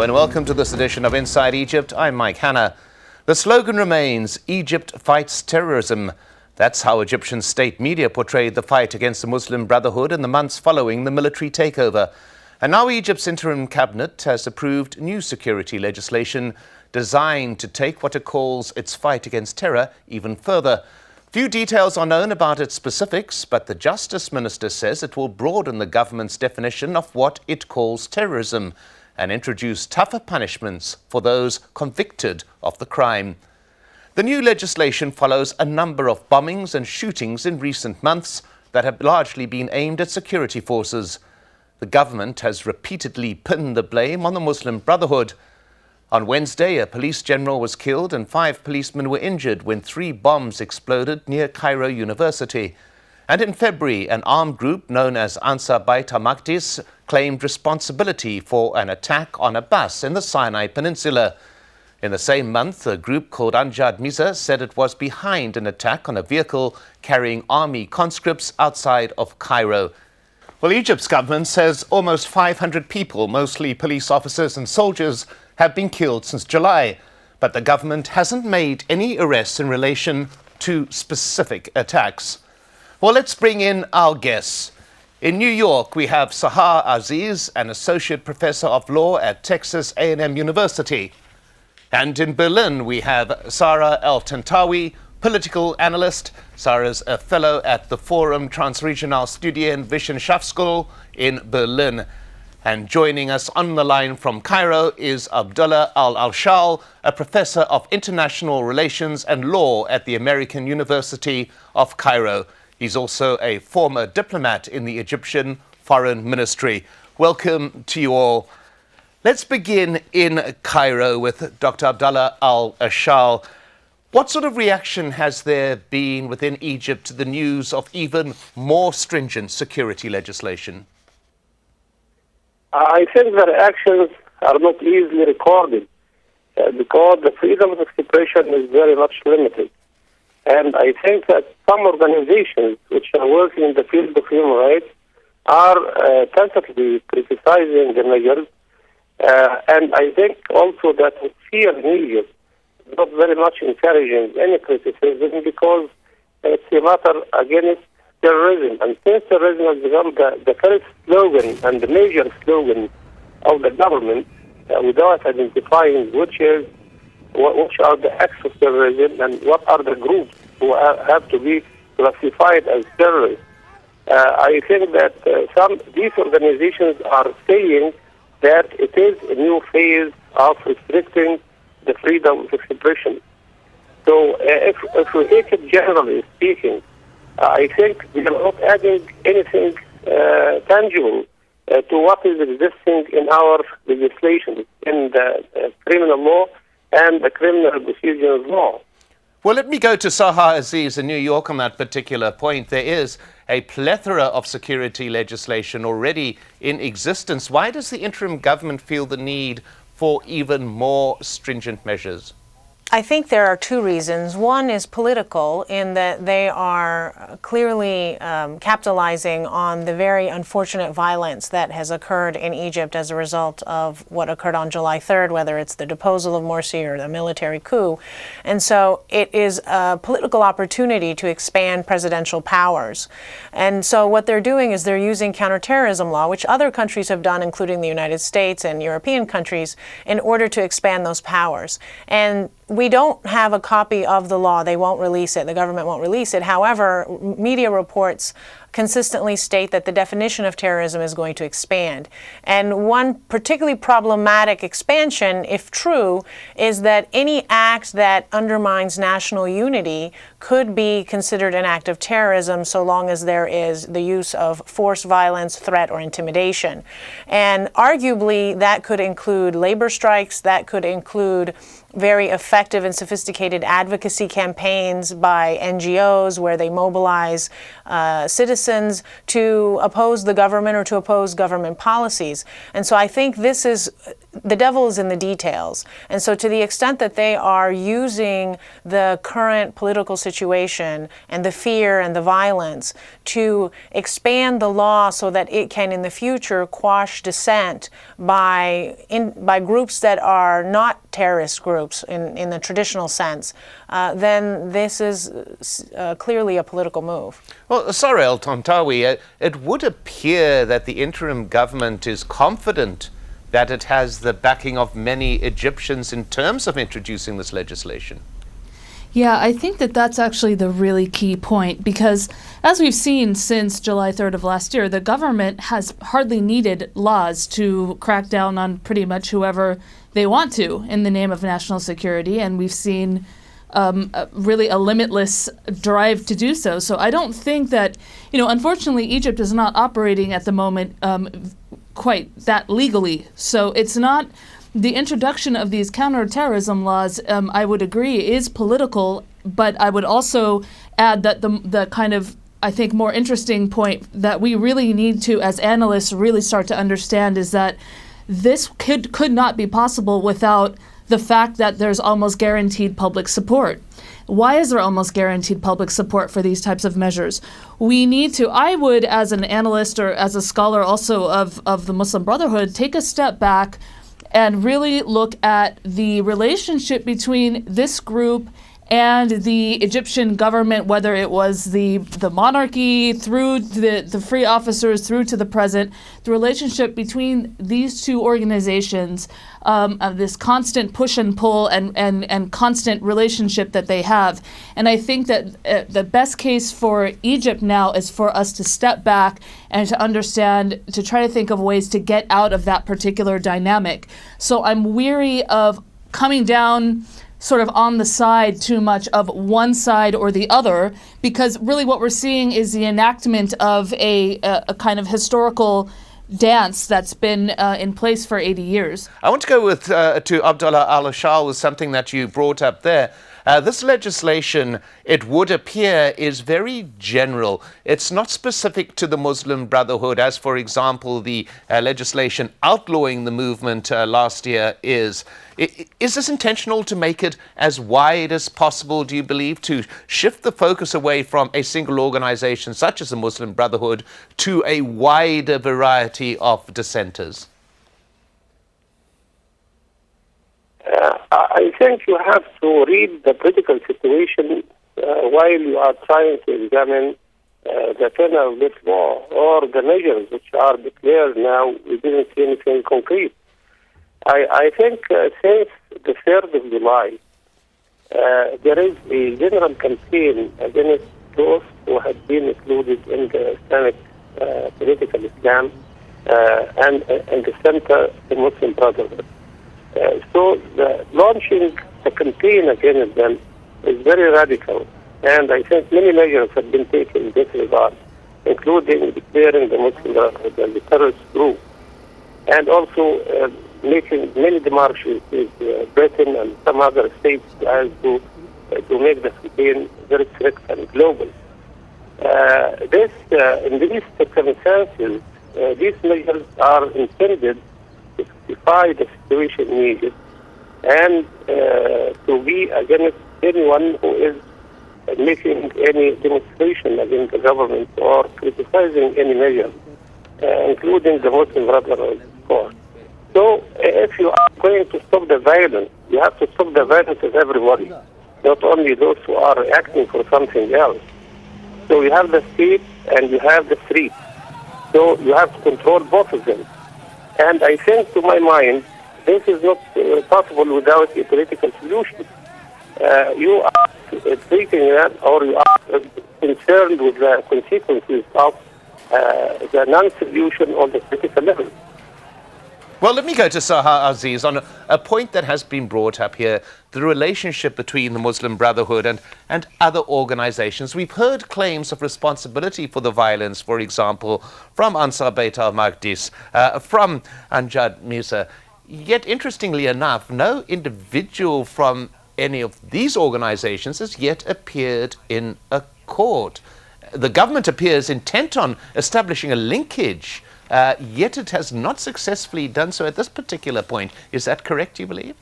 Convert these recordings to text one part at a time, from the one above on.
and welcome to this edition of Inside Egypt. I'm Mike Hanna. The slogan remains, Egypt fights terrorism. That's how Egyptian state media portrayed the fight against the Muslim Brotherhood in the months following the military takeover. And now Egypt's interim cabinet has approved new security legislation designed to take what it calls its fight against terror even further. Few details are known about its specifics, but the Justice Minister says it will broaden the government's definition of what it calls terrorism and introduce tougher punishments for those convicted of the crime. The new legislation follows a number of bombings and shootings in recent months that have largely been aimed at security forces. The government has repeatedly pinned the blame on the Muslim Brotherhood. On Wednesday, a police general was killed and 5 policemen were injured when 3 bombs exploded near Cairo University. And in February, an armed group known as Ansar Bait al-Maqdis claimed responsibility for an attack on a bus in the Sinai Peninsula. In the same month, a group called Anjad Miza said it was behind an attack on a vehicle carrying army conscripts outside of Cairo. Well, Egypt's government says almost 500 people, mostly police officers and soldiers, have been killed since July, but the government hasn't made any arrests in relation to specific attacks. Well, let's bring in our guests. In New York, we have Sahar Aziz, an associate professor of law at Texas A&M University. And in Berlin, we have Sarah El-Tantawi, political analyst. Sarah's a fellow at the Forum Transregional Studienwissenschaftsschule in Berlin. And joining us on the line from Cairo is Abdullah Al-Shal, a professor of international relations and law at the American University of Cairo. He's also a former diplomat in the Egyptian Foreign Ministry. Welcome to you all. Let's begin in Cairo with Dr. Abdullah Al-Shal. What sort of reaction has there been within Egypt to the news of even more stringent security legislation? I think the reactions are not easily recorded because the freedom of expression is very much limited. And I think that some organizations which are working in the field of human rights are tentatively criticizing the measures. And I think also that fear in Egypt is not very much encouraging any criticism because it's a matter against terrorism. And since terrorism has become the first slogan and the major slogan of the government, without identifying which are the acts of terrorism and what are the groups who have to be classified as terrorists, I think that these organizations are saying that it is a new phase of restricting the freedom of expression. So if we take it generally speaking, I think we are not adding anything tangible to what is existing in our legislation, in the criminal law and the criminal procedure law. Well, let me go to Sahar Aziz in New York on that particular point. There is a plethora of security legislation already in existence. Why does the interim government feel the need for even more stringent measures? I think there are 2 reasons. One is political, in that they are clearly capitalizing on the very unfortunate violence that has occurred in Egypt as a result of what occurred on July 3rd, whether it's the deposal of Morsi or the military coup. And so it is a political opportunity to expand presidential powers. And so what they're doing is they're using counterterrorism law, which other countries have done, including the United States and European countries, in order to expand those powers. And we don't have a copy of the law. They won't release it. The government won't release it. However, media reports consistently state that the definition of terrorism is going to expand. And one particularly problematic expansion, if true, is that any act that undermines national unity could be considered an act of terrorism so long as there is the use of force, violence, threat, or intimidation. And arguably, that could include labor strikes, that could include very effective and sophisticated advocacy campaigns by NGOs where they mobilize citizens to oppose the government or to oppose government policies. And so I think this is the devil is in the details. And so to the extent that they are using the current political situation and the fear and the violence to expand the law so that it can in the future quash dissent by groups that are not terrorist groups in the traditional sense, then this is clearly a political move. Well, sorry, El Tantawi, it would appear that the interim government is confident that it has the backing of many Egyptians in terms of introducing this legislation. Yeah, I think that that's actually the really key point, because as we've seen since July 3rd of last year, the government has hardly needed laws to crack down on pretty much whoever they want to in the name of national security, and we've seen really a limitless drive to do so. So I don't think that, unfortunately, Egypt is not operating at the moment quite that legally. So it's not the introduction of these counterterrorism laws, I would agree, is political, but I would also add that the kind of, I think, more interesting point that we really need to, as analysts, really start to understand is that this could not be possible without the fact that there's almost guaranteed public support. Why is there almost guaranteed public support for these types of measures? We need to, I would, as an analyst or as a scholar also of the Muslim Brotherhood, take a step back and really look at the relationship between this group and the Egyptian government, whether it was the monarchy through the free officers through to the present, the relationship between these two organizations, this constant push and pull and constant relationship that they have. And I think that the best case for Egypt now is for us to step back and to understand, to try to think of ways to get out of that particular dynamic. So I'm weary of coming down sort of on the side too much of one side or the other, because really what we're seeing is the enactment of a kind of historical dance that's been in place for 80 years. I want to go with to Abdullah Al-Ashal with something that you brought up there. This legislation, it would appear, is very general. It's not specific to the Muslim Brotherhood, as, for example, the legislation outlawing the movement last year is. Is this intentional to make it as wide as possible, do you believe, to shift the focus away from a single organization such as the Muslim Brotherhood to a wider variety of dissenters? I think you have to read the political situation while you are trying to examine the tenor of this law or the measures which are declared now. We didn't see anything concrete. I think since the 3rd of July, there is a general campaign against those who have been included in the Islamic political Islam and the center, the Muslim Brotherhood. So launching a campaign against them is very radical, and I think many measures have been taken in this regard, including declaring the Muslim Brotherhood as a terrorist group, and also making many demarches with Britain and some other states as to make the campaign very strict and global. In these circumstances, these measures are intended to rectify the situation in Egypt and to be against anyone who is making any demonstration against the government or criticizing any measure, including the Muslim Brotherhood, of course. So if you are going to stop the violence, you have to stop the violence of everybody, not only those who are acting for something else. So you have the state and you have the street. So you have to control both of them. And I think, to my mind, this is not possible without a political solution. You are treating that, or you are concerned with the consequences of the non-solution on the political level. Well, let me go to Saha Aziz on a point that has been brought up here, the relationship between the Muslim Brotherhood and other organizations. We've heard claims of responsibility for the violence, for example, from Ansar Bayt al-Maqdis, from Anjad Musa. Yet, interestingly enough, no individual from any of these organizations has yet appeared in a court. The government appears intent on establishing a linkage yet it has not successfully done so at this particular point. Is that correct, you believe?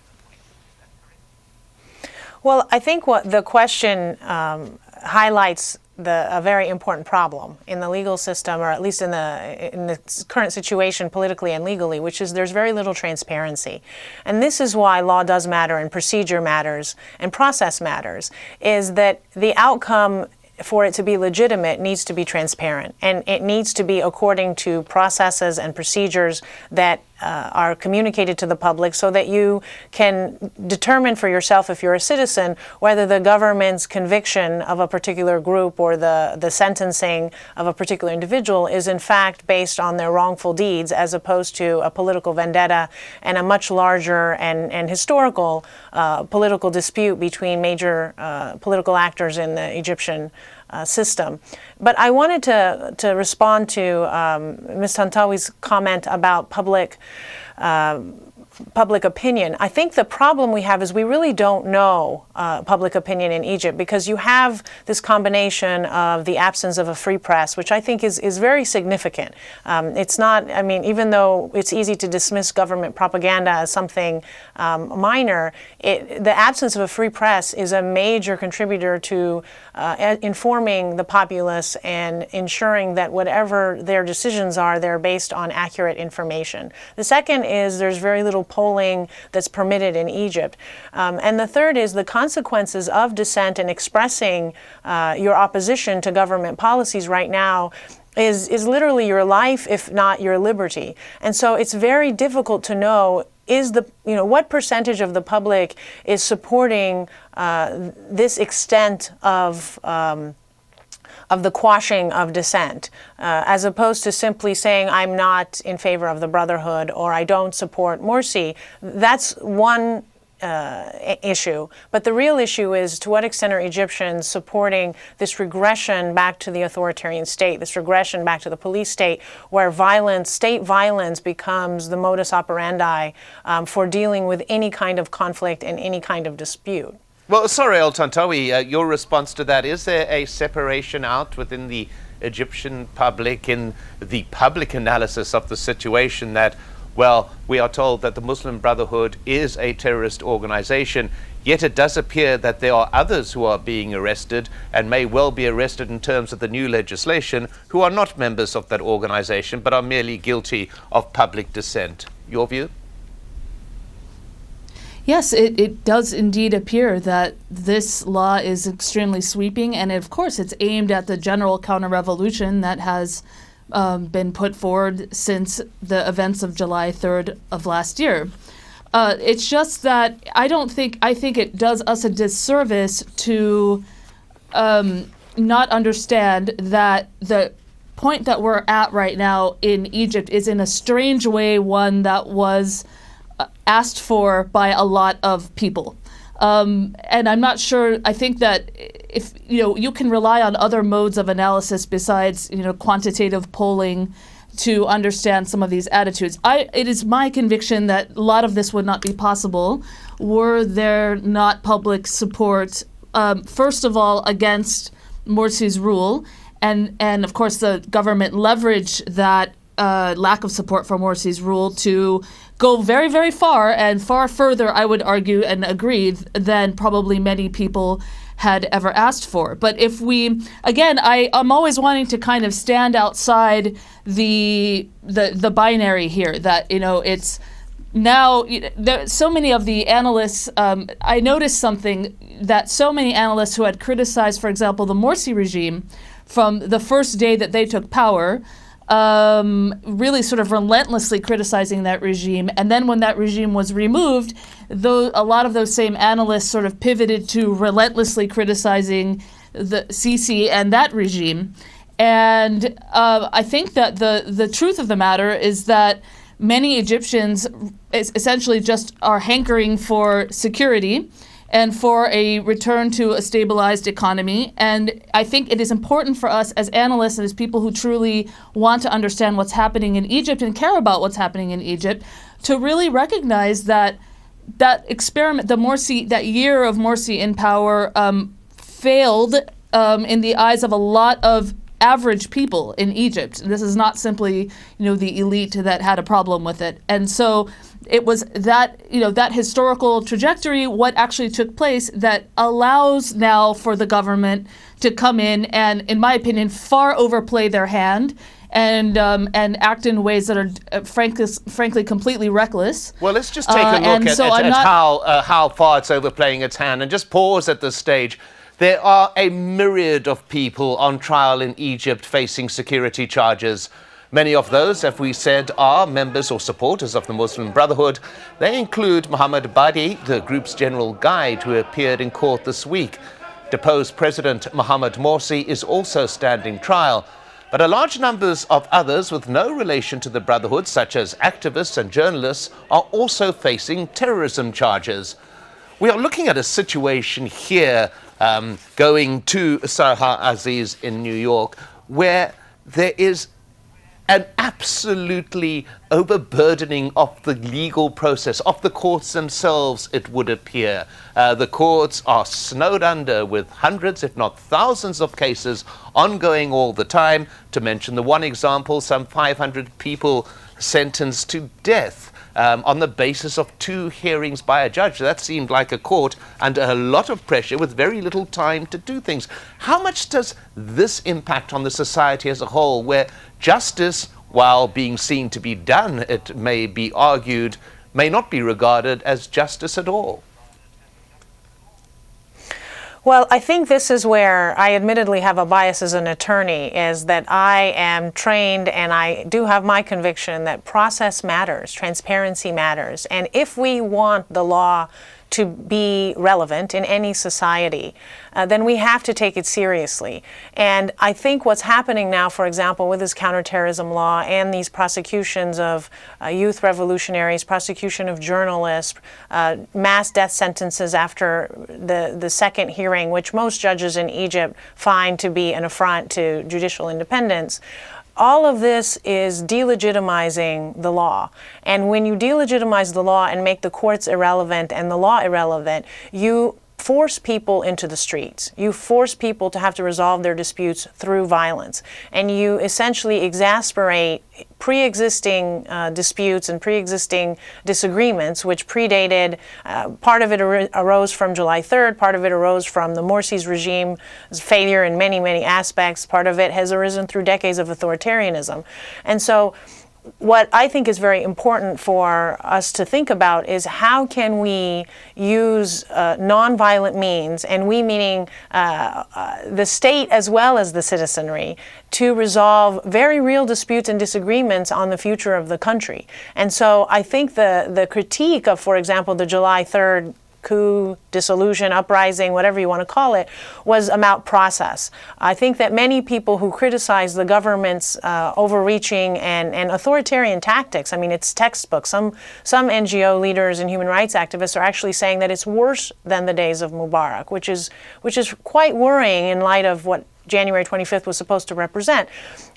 Well, I think what the question highlights a very important problem in the legal system, or at least in the current situation politically and legally, which is there's very little transparency. And this is why law does matter and procedure matters and process matters, is that the outcome for it to be legitimate needs to be transparent, and it needs to be according to processes and procedures that are communicated to the public, so that you can determine for yourself, if you're a citizen, whether the government's conviction of a particular group or the sentencing of a particular individual is in fact based on their wrongful deeds, as opposed to a political vendetta and a much larger and historical political dispute between major political actors in the Egyptian system. But I wanted to respond to Ms. Tantawi's comment about public opinion. I think the problem we have is we really don't know public opinion in Egypt, because you have this combination of the absence of a free press, which I think is very significant. It's not, I mean, even though it's easy to dismiss government propaganda as something minor, the absence of a free press is a major contributor to informing the populace and ensuring that whatever their decisions are, they're based on accurate information. The second is there's very little polling that's permitted in Egypt. And the third is the consequences of dissent and expressing your opposition to government policies right now is literally your life, if not your liberty. And so it's very difficult to know what percentage of the public is supporting this extent of the quashing of dissent, as opposed to simply saying, I'm not in favor of the Brotherhood or I don't support Morsi. That's one issue. But the real issue is, to what extent are Egyptians supporting this regression back to the authoritarian state, this regression back to the police state, where state violence becomes the modus operandi for dealing with any kind of conflict and any kind of dispute. Well, sorry, El Tantawi, your response to that, is there a separation out within the Egyptian public in the public analysis of the situation that, well, we are told that the Muslim Brotherhood is a terrorist organization, yet it does appear that there are others who are being arrested and may well be arrested in terms of the new legislation who are not members of that organization but are merely guilty of public dissent. Your view? Yes, it does indeed appear that this law is extremely sweeping, and of course it's aimed at the general counter-revolution that has been put forward since the events of July 3rd of last year. It's just that I think it does us a disservice to not understand that the point that we're at right now in Egypt is in a strange way one that was asked for by a lot of people. And I'm not sure, I think that if, you can rely on other modes of analysis besides, quantitative polling to understand some of these attitudes. It is my conviction that a lot of this would not be possible were there not public support, first of all, against Morsi's rule. And of course, the government leveraged that lack of support for Morsi's rule to go very, very far, and far further, I would argue and agree, than probably many people had ever asked for. But if we, again, I'm always wanting to kind of stand outside the binary here, that, it's now, so many of the analysts, I noticed something, that so many analysts who had criticized, for example, the Morsi regime from the first day that they took power, really sort of relentlessly criticizing that regime. And then when that regime was removed, a lot of those same analysts sort of pivoted to relentlessly criticizing the Sisi and that regime. And I think that the truth of the matter is that many Egyptians essentially just are hankering for security and for a return to a stabilized economy. And I think it is important for us as analysts and as people who truly want to understand what's happening in Egypt and care about what's happening in Egypt to really recognize that experiment, that year of Morsi in power failed in the eyes of a lot of average people in Egypt. And this is not simply, the elite that had a problem with it. And so it was that, that historical trajectory, what actually took place, that allows now for the government to come in and, in my opinion, far overplay their hand and act in ways that are frankly completely reckless. Well, let's just take a look at how far it's overplaying its hand, and just pause at this stage. There are a myriad of people on trial in Egypt facing security charges. Many of those, as we said, are members or supporters of the Muslim Brotherhood. They include Mohammed Badi, the group's general guide, who appeared in court this week. Deposed President Mohamed Morsi is also standing trial. But a large numbers of others with no relation to the Brotherhood, such as activists and journalists, are also facing terrorism charges. We are looking at a situation here, going to Zaha Aziz in New York, where there is an absolutely overburdening of the legal process, of the courts themselves, it would appear. The courts are snowed under with hundreds, if not thousands, of cases ongoing all the time. To mention the one example, some 500 people sentenced to death on the basis of 2 hearings by a judge. That seemed like a court under a lot of pressure with very little time to do things. How much does this impact on the society as a whole, where justice, while being seen to be done, it may be argued, may not be regarded as justice at all? Well, I think this is where I admittedly have a bias as an attorney, is that I am trained and I do have my conviction that process matters, transparency matters. And if we want the law to be relevant in any society, then we have to take it seriously. And I think what's happening now, for example, with this counterterrorism law and these prosecutions of youth revolutionaries, prosecution of journalists, mass death sentences after the second hearing, which most judges in Egypt find to be an affront to judicial independence, all of this is delegitimizing the law. And when you delegitimize the law and make the courts irrelevant and the law irrelevant, you force people into the streets. You force people to have to resolve their disputes through violence. And you essentially exasperate pre-existing disputes and pre-existing disagreements, which predated, part of it arose from July 3rd, part of it arose from the Morsi's regime's failure in many, many aspects, part of it has arisen through decades of authoritarianism. And so what I think is very important for us to think about is how can we use nonviolent means, and we meaning the state as well as the citizenry, to resolve very real disputes and disagreements on the future of the country. And so I think the critique of, for example, the July 3rd coup, dissolution, uprising, whatever you want to call it, was about process. I think that many people who criticize the government's overreaching and authoritarian tactics, I mean, it's textbook. Some NGO leaders and human rights activists are actually saying that it's worse than the days of Mubarak, which is quite worrying in light of what January 25th was supposed to represent.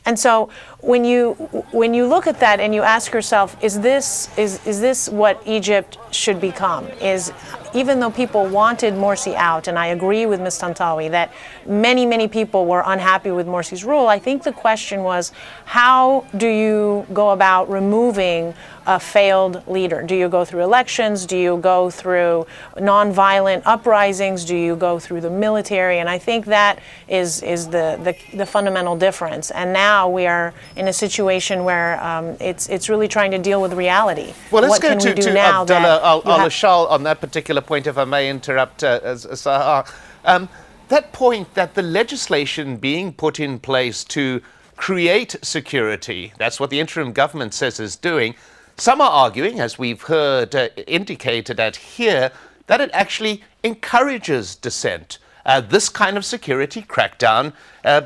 And so when you look at that and you ask yourself, is this what Egypt should become? Is, even though people wanted Morsi out, and I agree with Ms. Tantawi that many, many people were unhappy with Morsi's rule, I think the question was, how do you go about removing a failed leader? Do you go through elections? Do you go through nonviolent uprisings? Do you go through the military? And I think that is the fundamental difference. And now we are in a situation where it's really trying to deal with reality. Well, let's go to Abdullah Al-Ashal on that particular point, if I may interrupt, Zaha. That point that the legislation being put in place to create security, that's what the interim government says is doing. Some are arguing, as we've heard indicated at here, that it actually encourages dissent. This kind of security crackdown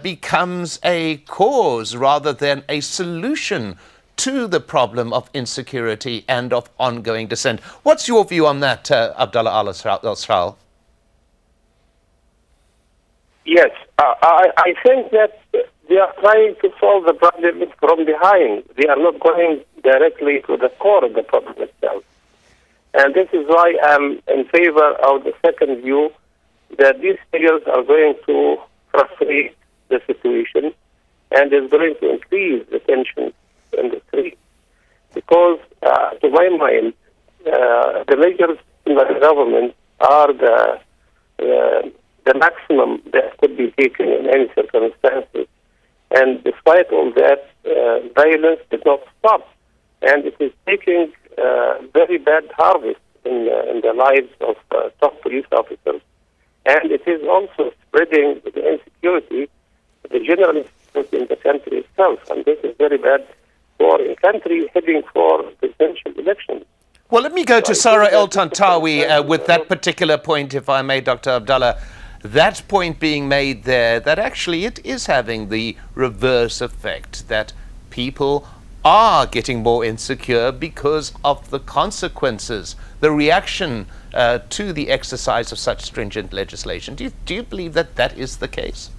becomes a cause rather than a solution to the problem of insecurity and of ongoing dissent. What's your view on that, Abdullah Al-Ashal? Yes, I think that they are trying to solve the problem from behind. They are not going directly to the core of the problem itself. And this is why I'm in favor of the second view, that these figures are going to frustrate the situation and is going to increase the tension in the street. Because, to my mind, the measures in the government are the maximum that could be taken in any circumstances. And despite all that, violence did not stop. And it is taking very bad harvest in the lives of top police officers. And it is also spreading the insecurity, the general insecurity in the country itself. And this is very bad for a country heading for presidential elections. Well, let me go to Sarah El-Tantawi with that particular point, if I may, Dr. Abdullah. That point being made there, that actually it is having the reverse effect, that people are getting more insecure because of the consequences, the reaction to the exercise of such stringent legislation. Do you believe that that is the case?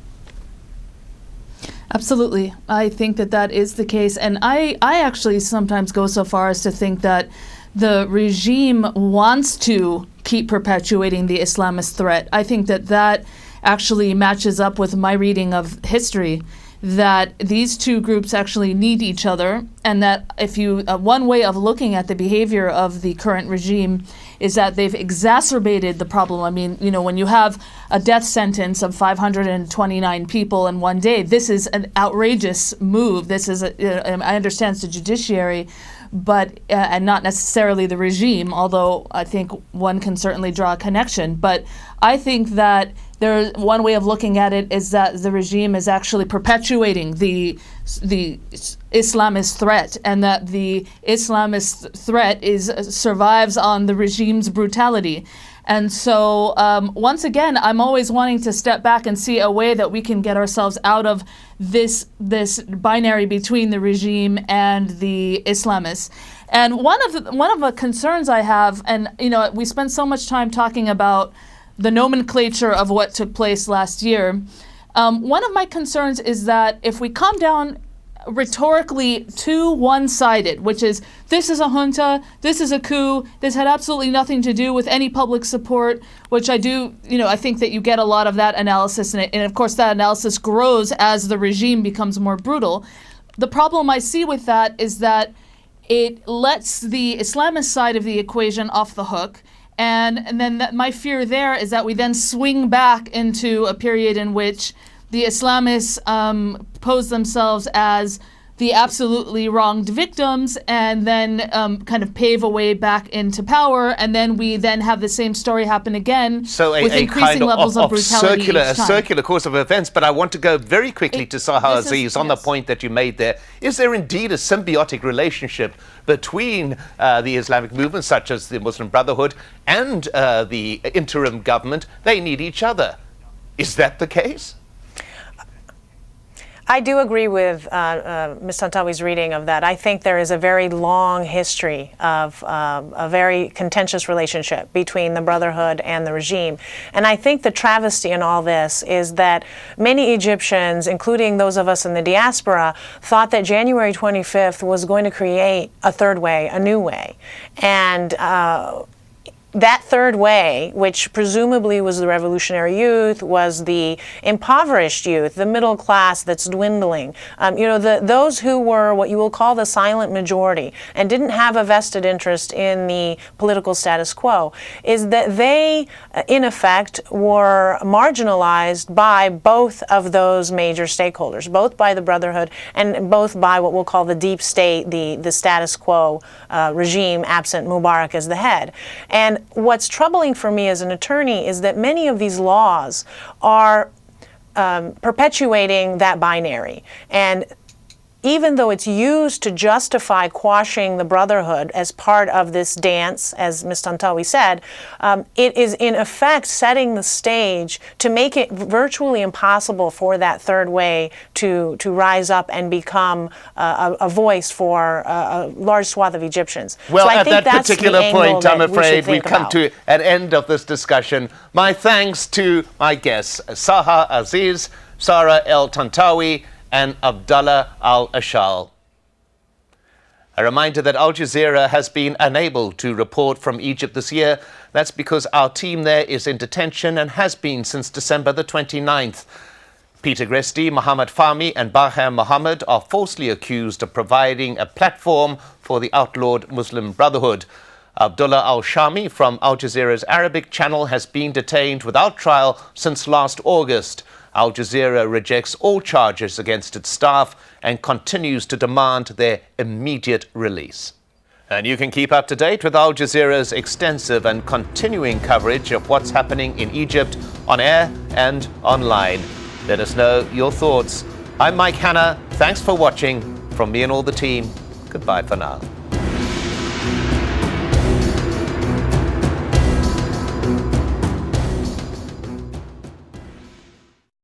Absolutely. I think that that is the case. And I actually sometimes go so far as to think that the regime wants to keep perpetuating the Islamist threat. I think that that actually matches up with my reading of history, that these two groups actually need each other, and that if you one way of looking at the behavior of the current regime is that they've exacerbated the problem. I mean, you know, when you have a death sentence of 529 people in one day, this is an outrageous move. This is, I understand it's the judiciary, but and not necessarily the regime, although I think one can certainly draw a connection. But I think that one way of looking at it is that the regime is actually perpetuating the Islamist threat, and that the Islamist threat survives on the regime's brutality. And so, once again, I'm always wanting to step back and see a way that we can get ourselves out of this binary between the regime and the Islamists. And one of the concerns I have, and you know, we spent so much time talking about the nomenclature of what took place last year. One of my concerns is that if we come down rhetorically too one-sided, which is this is a junta, this is a coup, this had absolutely nothing to do with any public support, which I think that you get a lot of that analysis, and of course that analysis grows as the regime becomes more brutal. The problem I see with that is that it lets the Islamist side of the equation off the hook. And then my fear there is that we then swing back into a period in which the Islamists pose themselves as the absolutely wronged victims, and then kind of pave a way back into power, and then we then have the same story happen again with increasing levels of brutality each time. Circular course of events. But I want to go very quickly to Saha Aziz on the point that you made there. Is there indeed a symbiotic relationship between the Islamic movements, such as the Muslim Brotherhood, and the interim government? They need each other. Is that the case? I do agree with Ms. Tantawi's reading of that. I think there is a very long history of a very contentious relationship between the Brotherhood and the regime. And I think the travesty in all this is that many Egyptians, including those of us in the diaspora, thought that January 25th was going to create a third way, a new way. And that third way, which presumably was the revolutionary youth, was the impoverished youth, the middle class that's dwindling, those who were what you will call the silent majority and didn't have a vested interest in the political status quo, is that they, in effect, were marginalized by both of those major stakeholders, both by the Brotherhood and both by what we'll call the deep state, the status quo regime, absent Mubarak as the head. And what's troubling for me as an attorney is that many of these laws are perpetuating that binary. And even though it's used to justify quashing the Brotherhood as part of this dance, as Ms. Tantawi said, it is in effect setting the stage to make it virtually impossible for that third way to rise up and become a voice for a large swath of Egyptians. Well, so I at think that particular point, I'm afraid we've come about. to an end of this discussion. My thanks to my guests, Saha Aziz, Sarah El-Tantawi, and Abdullah Al-Ashal. A reminder that Al Jazeera has been unable to report from Egypt this year. That's because our team there is in detention and has been since December the 29th. Peter Gresti, Mohammed Fahmy and Baham Mohammed are falsely accused of providing a platform for the outlawed Muslim Brotherhood. Abdullah al-Shami from Al Jazeera's Arabic channel has been detained without trial since last August. Al Jazeera rejects all charges against its staff and continues to demand their immediate release. And you can keep up to date with Al Jazeera's extensive and continuing coverage of what's happening in Egypt on air and online. Let us know your thoughts. I'm Mike Hanna. Thanks for watching. From me and all the team, goodbye for now.